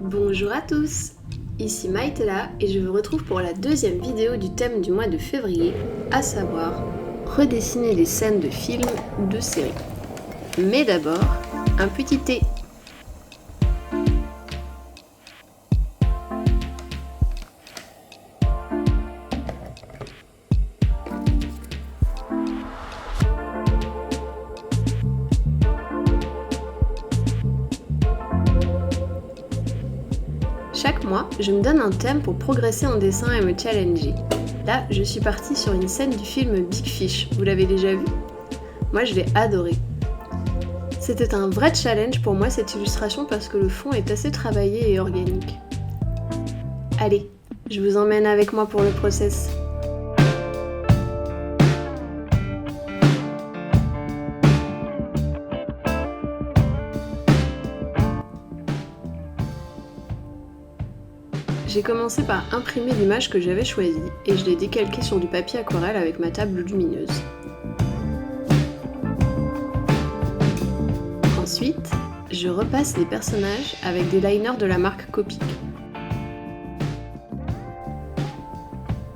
Bonjour à tous, ici Maïtela et je vous retrouve pour la deuxième vidéo du thème du mois de février, à savoir redessiner les scènes de films ou de séries. Mais d'abord, un petit thé. Chaque mois, je me donne un thème pour progresser en dessin et me challenger. Là, je suis partie sur une scène du film Big Fish. Vous l'avez déjà vu? Moi, je l'ai adoré. C'était un vrai challenge pour moi cette illustration parce que le fond est assez travaillé et organique. Allez, je vous emmène avec moi pour le process. J'ai commencé par imprimer l'image que j'avais choisie et je l'ai décalquée sur du papier aquarelle avec ma table lumineuse. Ensuite, je repasse les personnages avec des liners de la marque Copic.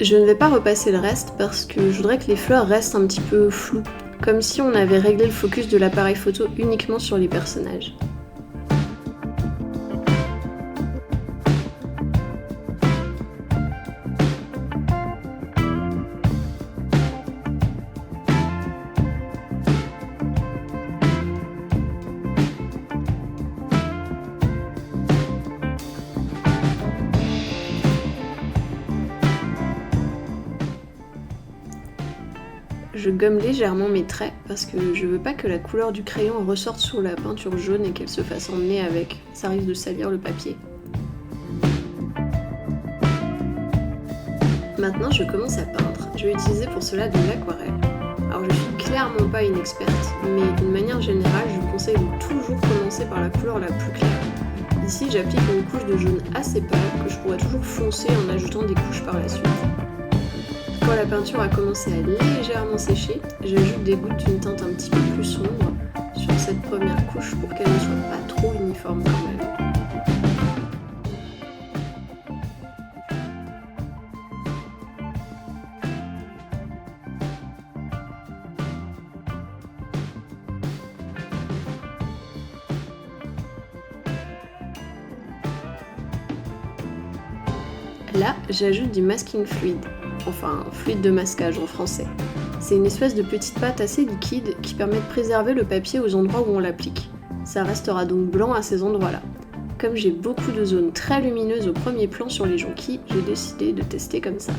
Je ne vais pas repasser le reste parce que je voudrais que les fleurs restent un petit peu floues, comme si on avait réglé le focus de l'appareil photo uniquement sur les personnages. Je gomme légèrement mes traits parce que je veux pas que la couleur du crayon ressorte sous la peinture jaune et qu'elle se fasse emmener avec, ça risque de salir le papier. Maintenant je commence à peindre, je vais utiliser pour cela de l'aquarelle. Alors je suis clairement pas une experte, mais d'une manière générale je vous conseille de toujours commencer par la couleur la plus claire. Ici j'applique une couche de jaune assez pâle que je pourrais toujours foncer en ajoutant des couches par la suite. Quand la peinture a commencé à légèrement sécher, j'ajoute des gouttes d'une teinte un petit peu plus sombre sur cette première couche pour qu'elle ne soit pas trop uniforme quand même. Là, j'ajoute du masking fluid, enfin fluide de masquage en français. C'est une espèce de petite pâte assez liquide qui permet de préserver le papier aux endroits où on l'applique. Ça restera donc blanc à ces endroits-là. Comme j'ai beaucoup de zones très lumineuses au premier plan sur les jonquilles, j'ai décidé de tester comme ça.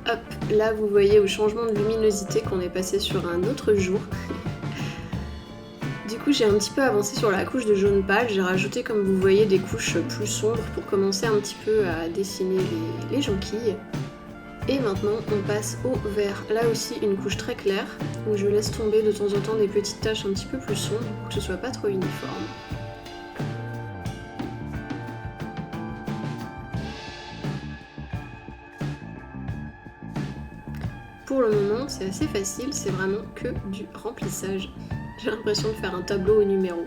Hop, là vous voyez au changement de luminosité qu'on est passé sur un autre jour. Du coup j'ai un petit peu avancé sur la couche de jaune pâle, j'ai rajouté comme vous voyez des couches plus sombres pour commencer un petit peu à dessiner les jonquilles. Et maintenant on passe au vert, là aussi une couche très claire où je laisse tomber de temps en temps des petites taches un petit peu plus sombres pour que ce soit pas trop uniforme. Pour le moment, c'est assez facile, c'est vraiment que du remplissage. J'ai l'impression de faire un tableau au numéro.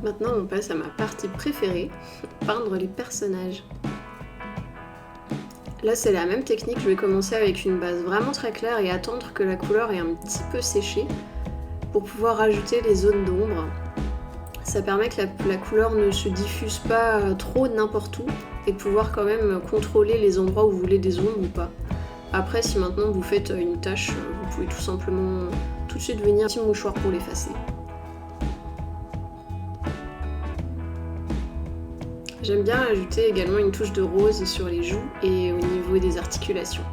Maintenant on passe à ma partie préférée, peindre les personnages. Là c'est la même technique, je vais commencer avec une base vraiment très claire et attendre que la couleur ait un petit peu séché pour pouvoir rajouter les zones d'ombre. Ça permet que la couleur ne se diffuse pas trop n'importe où et de pouvoir quand même contrôler les endroits où vous voulez des ombres ou pas. Après, si maintenant vous faites une tache, vous pouvez tout simplement tout de suite venir un petit mouchoir pour l'effacer. J'aime bien ajouter également une touche de rose sur les joues et au niveau des articulations.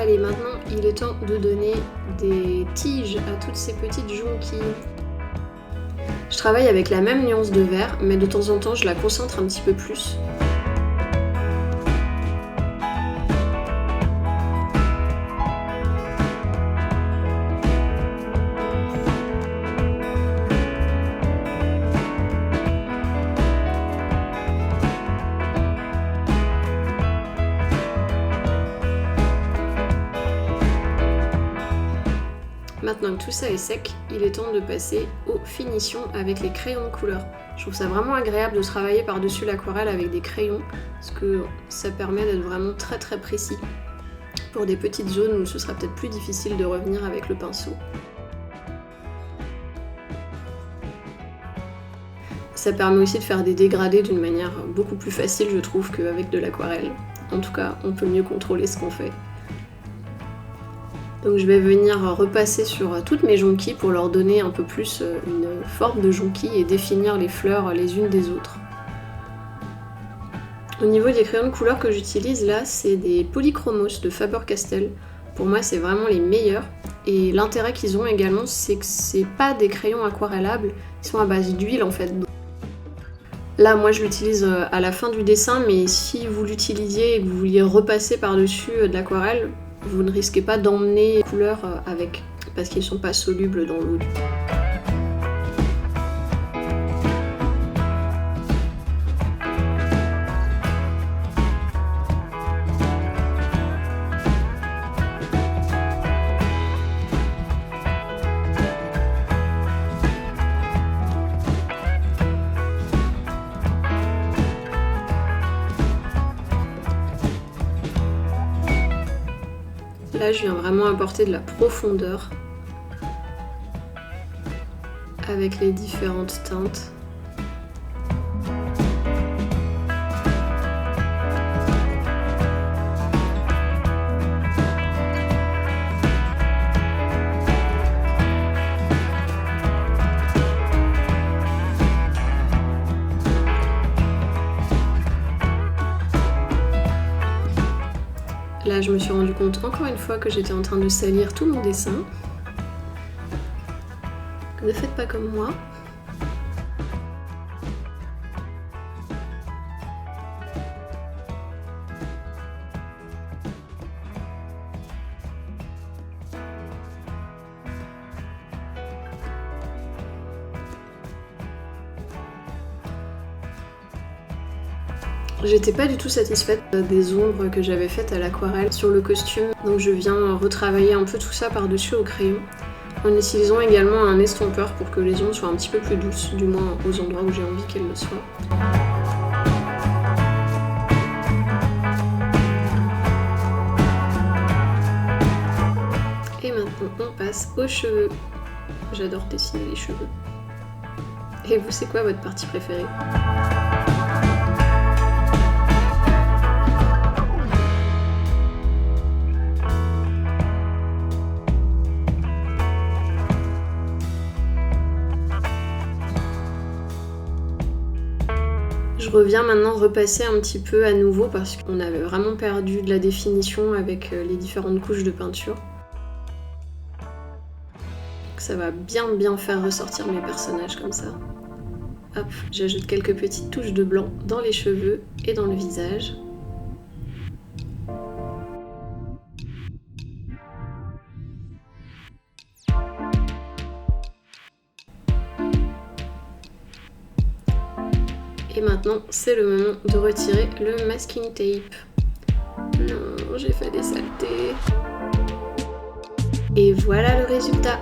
Allez, maintenant il est temps de donner des tiges à toutes ces petites jonquilles. Je travaille avec la même nuance de vert, mais de temps en temps je la concentre un petit peu plus. Maintenant que tout ça est sec, il est temps de passer aux finitions avec les crayons de couleur. Je trouve ça vraiment agréable de travailler par-dessus l'aquarelle avec des crayons, parce que ça permet d'être vraiment très très précis pour des petites zones où ce sera peut-être plus difficile de revenir avec le pinceau. Ça permet aussi de faire des dégradés d'une manière beaucoup plus facile, je trouve, qu'avec de l'aquarelle. En tout cas, on peut mieux contrôler ce qu'on fait. Donc je vais venir repasser sur toutes mes jonquilles pour leur donner un peu plus une forme de jonquille et définir les fleurs les unes des autres. Au niveau des crayons de couleur que j'utilise là, c'est des Polychromos de Faber-Castell. Pour moi, c'est vraiment les meilleurs. Et l'intérêt qu'ils ont également, c'est que c'est pas des crayons aquarellables, ils sont à base d'huile en fait. Là, moi je l'utilise à la fin du dessin, mais si vous l'utilisiez et que vous vouliez repasser par-dessus de l'aquarelle, vous ne risquez pas d'emmener les couleurs avec, parce qu'ils ne sont pas solubles dans l'eau. Là, je viens vraiment apporter de la profondeur avec les différentes teintes. Là, je me suis rendu compte encore une fois que j'étais en train de salir tout mon dessin. Ne faites pas comme moi. J'étais pas du tout satisfaite des ombres que j'avais faites à l'aquarelle sur le costume, donc je viens retravailler un peu tout ça par-dessus au crayon, en utilisant également un estompeur pour que les ombres soient un petit peu plus douces, du moins aux endroits où j'ai envie qu'elles le soient. Et maintenant on passe aux cheveux. J'adore dessiner les cheveux. Et vous, c'est quoi votre partie préférée ? Je reviens maintenant repasser un petit peu à nouveau parce qu'on avait vraiment perdu de la définition avec les différentes couches de peinture. Ça va bien faire ressortir mes personnages comme ça. Hop, j'ajoute quelques petites touches de blanc dans les cheveux et dans le visage. Et maintenant, c'est le moment de retirer le masking tape. Non, j'ai fait des saletés. Et voilà le résultat.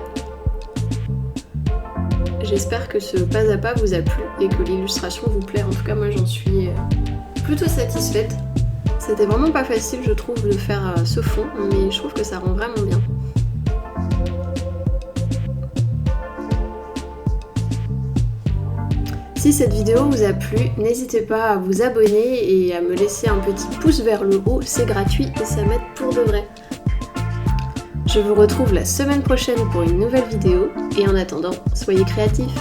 J'espère que ce pas à pas vous a plu et que l'illustration vous plaît. En tout cas, moi, j'en suis plutôt satisfaite. C'était vraiment pas facile, je trouve, de faire ce fond, mais je trouve que ça rend vraiment bien. Si cette vidéo vous a plu, n'hésitez pas à vous abonner et à me laisser un petit pouce vers le haut, c'est gratuit et ça m'aide pour de vrai. Je vous retrouve la semaine prochaine pour une nouvelle vidéo et en attendant, soyez créatifs!